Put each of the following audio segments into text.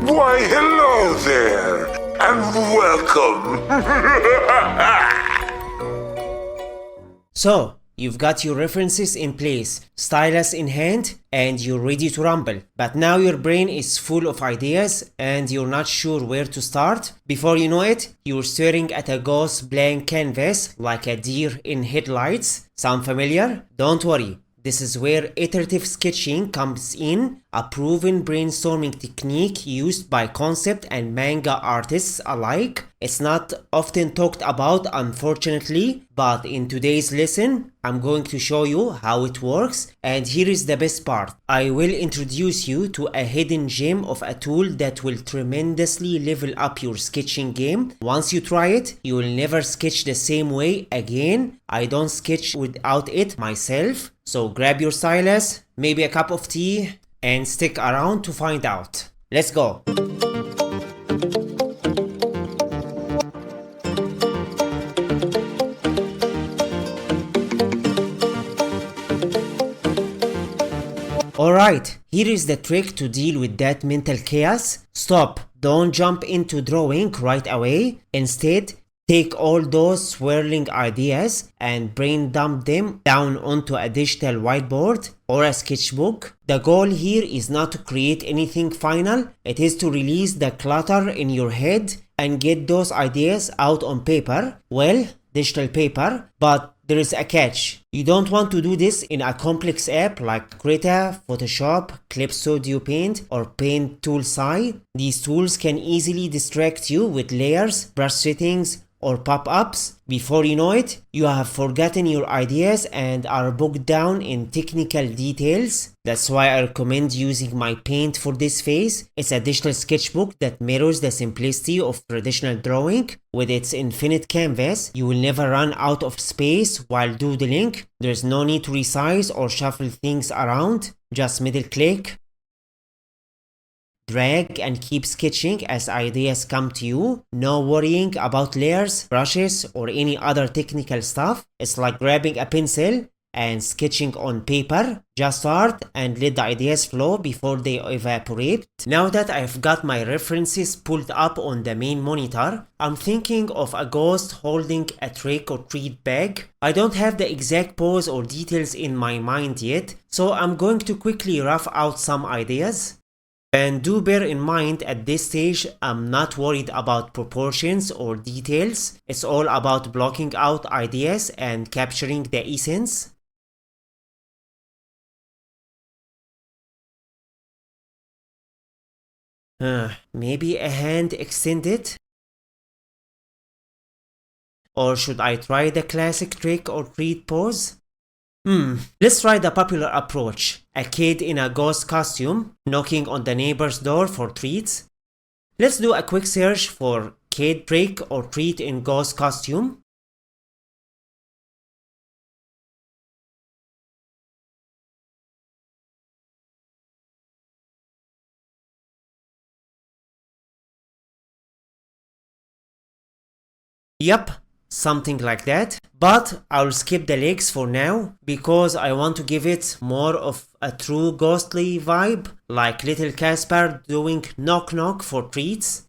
Why, hello there, and welcome. So, you've got your references in place, stylus in hand, and you're ready to rumble. But now your brain is full of ideas and you're not sure where to start. Before you know it, you're staring at a ghost blank canvas like a deer in headlights. Sound familiar? Don't worry. This is where iterative sketching comes in, a proven brainstorming technique used by concept and manga artists alike. It's not often talked about, unfortunately, but in today's lesson, I'm going to show you how it works, and here is the best part. I will introduce you to a hidden gem of a tool that will tremendously level up your sketching game. Once you try it, you will never sketch the same way again. I don't sketch without it myself. So grab your stylus, maybe a cup of tea, and stick around to find out. Let's go! Alright, here is the trick to deal with that mental chaos. Stop, don't jump into drawing right away. Instead, take all those swirling ideas and brain dump them down onto a digital whiteboard or a sketchbook. The goal here is not to create anything final, it is to release the clutter in your head and get those ideas out on paper. Well, digital paper, but there is a catch. You don't want to do this in a complex app like Krita, Photoshop, Clip Studio Paint, or Paint Toolside. These tools can easily distract you with layers, brush settings, or pop-ups. Before you know it, you have forgotten your ideas and are bogged down in technical details. That's why I recommend using MyPaint for this phase. It's a digital sketchbook that mirrors the simplicity of traditional drawing. With its infinite canvas, you will never run out of space while doodling. There's no need to resize or shuffle things around. Just middle click, drag, and keep sketching as ideas come to you. No worrying about layers, brushes, or any other technical stuff. It's like grabbing a pencil and sketching on paper. Just start and let the ideas flow before they evaporate. Now that I've got my references pulled up on the main monitor, I'm thinking of a ghost holding a trick or treat bag. I don't have the exact pose or details in my mind yet, so I'm going to quickly rough out some ideas. And do bear in mind at this stage, I'm not worried about proportions or details. It's all about blocking out ideas and capturing the essence. Maybe a hand extended? Or should I try the classic trick or treat pose? Let's try the popular approach. A kid in a ghost costume knocking on the neighbor's door for treats. Let's do a quick search for kid trick or treat in ghost costume. Yup, something like that. But I'll skip the legs for now because I want to give it more of a true ghostly vibe, like little Casper doing knock knock for treats.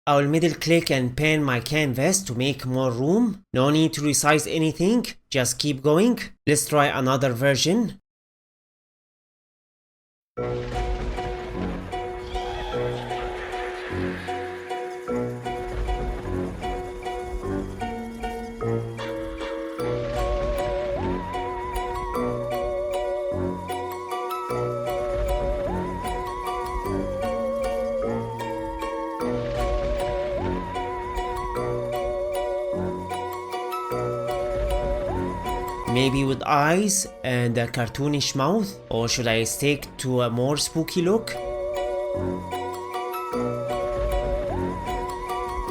I'll middle click and pan my canvas to make more room. No need to resize anything, just keep going. Let's try another version. Maybe with eyes and a cartoonish mouth? Or should I stick to a more spooky look?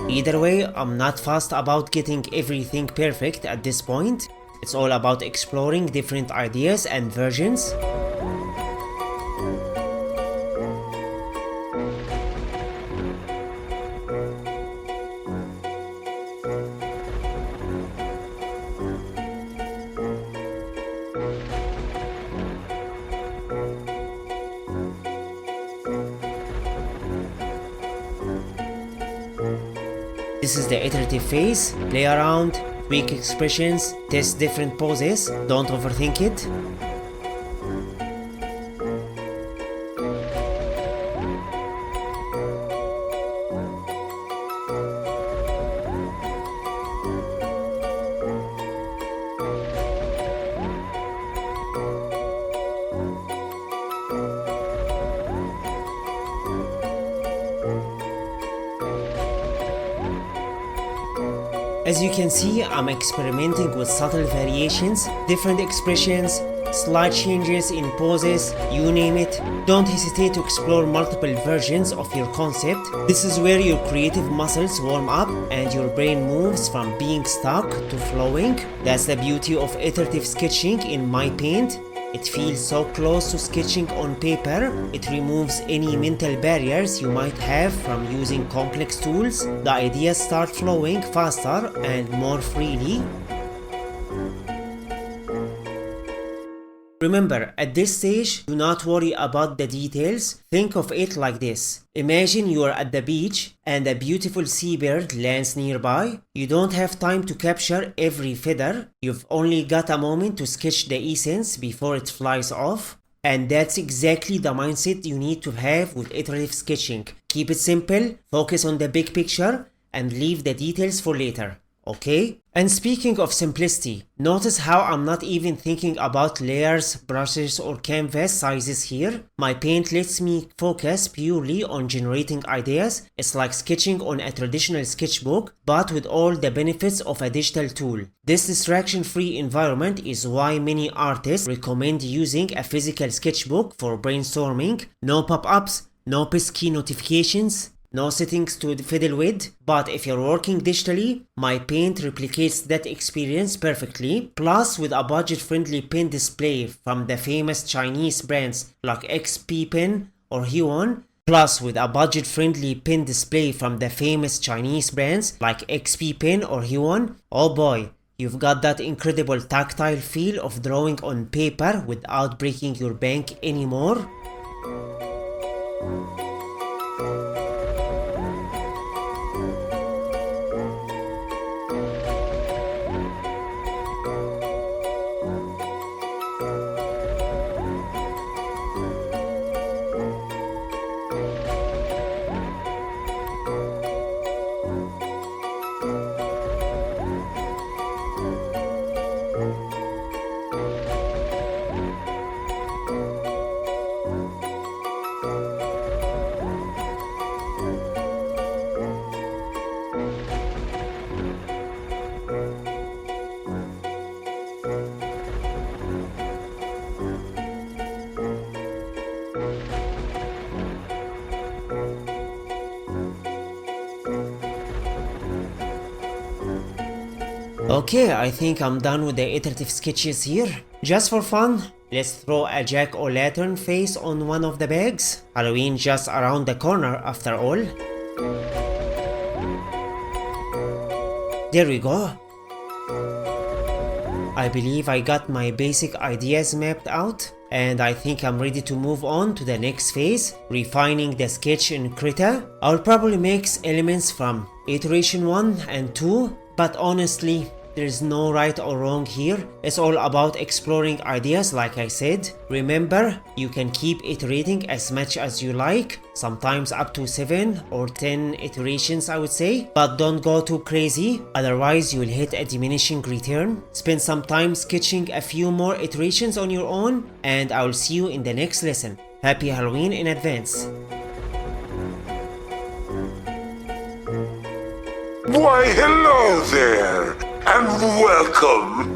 Either way, I'm not fussed about getting everything perfect at this point. It's all about exploring different ideas and versions. This is the iterative phase. Play around, tweak expressions, test different poses, don't overthink it. As you can see, I'm experimenting with subtle variations, different expressions, slight changes in poses, you name it. Don't hesitate to explore multiple versions of your concept. This is where your creative muscles warm up and your brain moves from being stuck to flowing. That's the beauty of iterative sketching in MyPaint. It feels so close to sketching on paper. It removes any mental barriers you might have from using complex tools. The ideas start flowing faster and more freely. Remember, at this stage, do not worry about the details. Think of it like this. Imagine you are at the beach and a beautiful seabird lands nearby. You don't have time to capture every feather. You've only got a moment to sketch the essence before it flies off. And that's exactly the mindset you need to have with iterative sketching. Keep it simple, focus on the big picture, and leave the details for later. Okay? And speaking of simplicity, notice how I'm not even thinking about layers, brushes or canvas sizes here. MyPaint lets me focus purely on generating ideas. It's like sketching on a traditional sketchbook, but with all the benefits of a digital tool. This distraction-free environment is why many artists recommend using a physical sketchbook for brainstorming. No pop-ups, no pesky notifications, no settings to fiddle with, but if you're working digitally, MyPaint replicates that experience perfectly. Plus, with a budget-friendly pen display from the famous Chinese brands like XP Pen or Huon, oh boy, you've got that incredible tactile feel of drawing on paper without breaking your bank anymore. Okay, I think I'm done with the iterative sketches here. Just for fun, let's throw a jack-o'-lantern face on one of the bags. Halloween just around the corner after all. There we go. I believe I got my basic ideas mapped out, and I think I'm ready to move on to the next phase, refining the sketch in Krita. I'll probably mix elements from iteration 1 and 2, but honestly, there's no right or wrong here. It's all about exploring ideas like I said. Remember, you can keep iterating as much as you like, sometimes up to 7 or 10 iterations I would say, but don't go too crazy, otherwise you'll hit a diminishing return. Spend some time sketching a few more iterations on your own, and I'll see you in the next lesson. Happy Halloween in advance. Why, hello there, and welcome.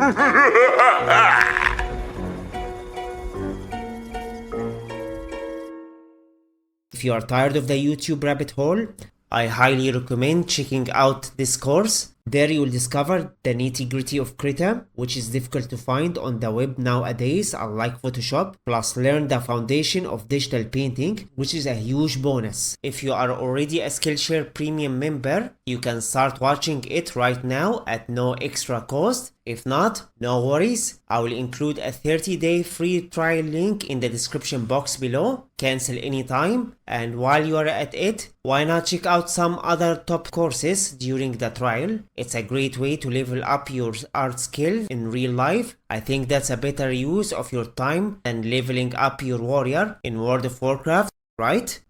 If you are tired of the YouTube rabbit hole, I highly recommend checking out this course. There you will discover the nitty-gritty of Krita, which is difficult to find on the web nowadays, unlike Photoshop, plus learn the foundation of digital painting, which is a huge bonus. If you are already a Skillshare Premium member, you can start watching it right now at no extra cost. If not, no worries, I will include a 30-day free trial link in the description box below. Cancel anytime, and while you are at it, why not check out some other top courses during the trial? It's a great way to level up your art skill in real life. I think that's a better use of your time than leveling up your warrior in World of Warcraft, right?